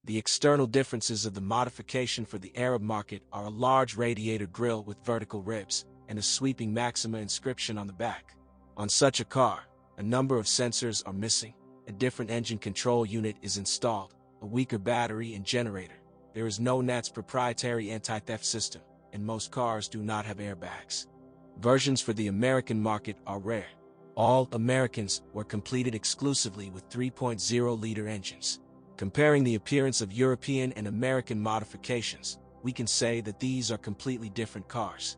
The external differences of the modification for the Arab market are a large radiator grille with vertical ribs and a sweeping Maxima inscription on the back. On such a car, a number of sensors are missing, a different engine control unit is installed, a weaker battery and generator. There is no NAT's proprietary anti-theft system, and most cars do not have airbags. Versions for the American market are rare. All Americans were completed exclusively with 3.0-liter engines. Comparing the appearance of European and American modifications, we can say that these are completely different cars.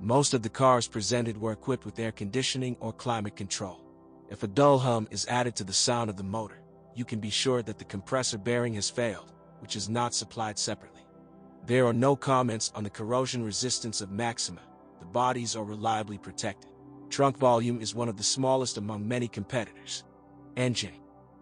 Most of the cars presented were equipped with air conditioning or climate control. If a dull hum is added to the sound of the motor, you can be sure that the compressor bearing has failed, which is not supplied separately. There are no comments on the corrosion resistance of Maxima. The bodies are reliably protected. Trunk volume is one of the smallest among many competitors. Engine.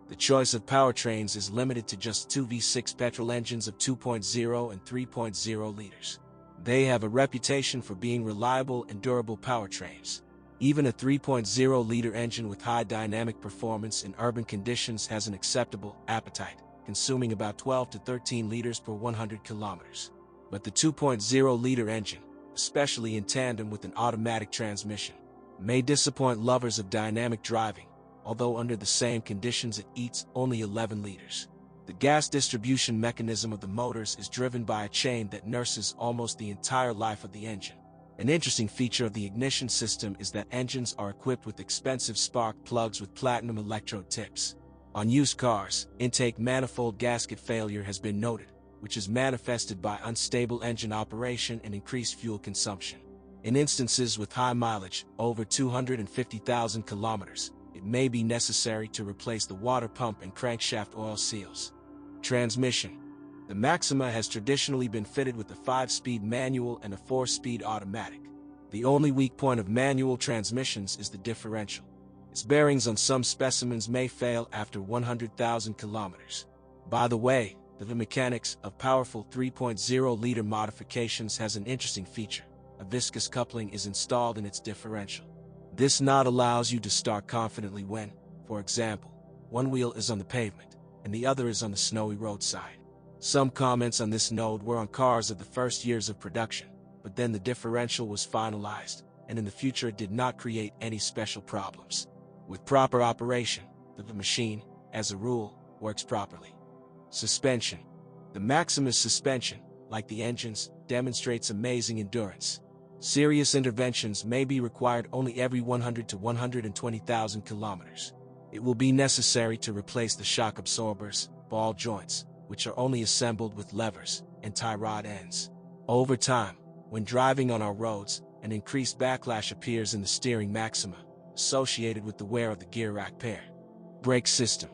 The choice of powertrains is limited to just two V6 petrol engines of 2.0 and 3.0 liters. They have a reputation for being reliable and durable powertrains. Even a 3.0-liter engine with high dynamic performance in urban conditions has an acceptable appetite, consuming about 12 to 13 liters per 100 kilometers. But the 2.0-liter engine, especially in tandem with an automatic transmission, may disappoint lovers of dynamic driving, although under the same conditions it eats only 11 liters. The gas distribution mechanism of the motors is driven by a chain that nurses almost the entire life of the engine. An interesting feature of the ignition system is that engines are equipped with expensive spark plugs with platinum electrode tips. On used cars, intake manifold gasket failure has been noted, which is manifested by unstable engine operation and increased fuel consumption. In instances with high mileage, over 250,000 kilometers, it may be necessary to replace the water pump and crankshaft oil seals. Transmission. The Maxima has traditionally been fitted with a 5-speed manual and a 4-speed automatic. The only weak point of manual transmissions is the differential. Its bearings on some specimens may fail after 100,000 kilometers. By the way, the mechanics of powerful 3.0-liter modifications has an interesting feature. A viscous coupling is installed in its differential. This knot allows you to start confidently when, for example, one wheel is on the pavement and the other is on the snowy roadside. Some comments on this node were on cars of the first years of production, but then the differential was finalized, and in the future it did not create any special problems. With proper operation, the machine, as a rule, works properly. Suspension. The Maxima's suspension, like the engine's, demonstrates amazing endurance. Serious interventions may be required only every 100 to 120,000 kilometers. It will be necessary to replace the shock absorbers, ball joints, which are only assembled with levers and tie rod ends. Over time, when driving on our roads, an increased backlash appears in the steering Maxima, associated with the wear of the gear rack pair. Brake system.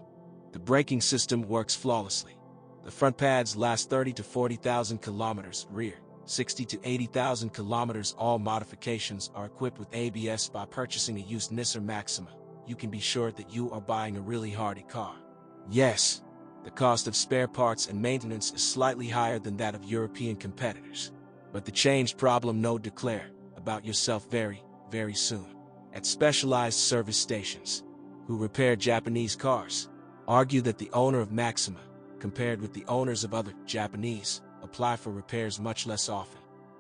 The braking system works flawlessly. The front pads last 30 to 40,000 kilometers, rear 60 to 80,000 kilometers. All modifications are equipped with ABS. By purchasing a used Nissan Maxima, you can be sure that you are buying a really hardy car. Yes, the cost of spare parts and maintenance is slightly higher than that of European competitors. But the change problem no declare about yourself very, very soon. At specialized service stations, who repair Japanese cars, argue that the owner of Maxima, compared with the owners of other Japanese, apply for repairs much less often.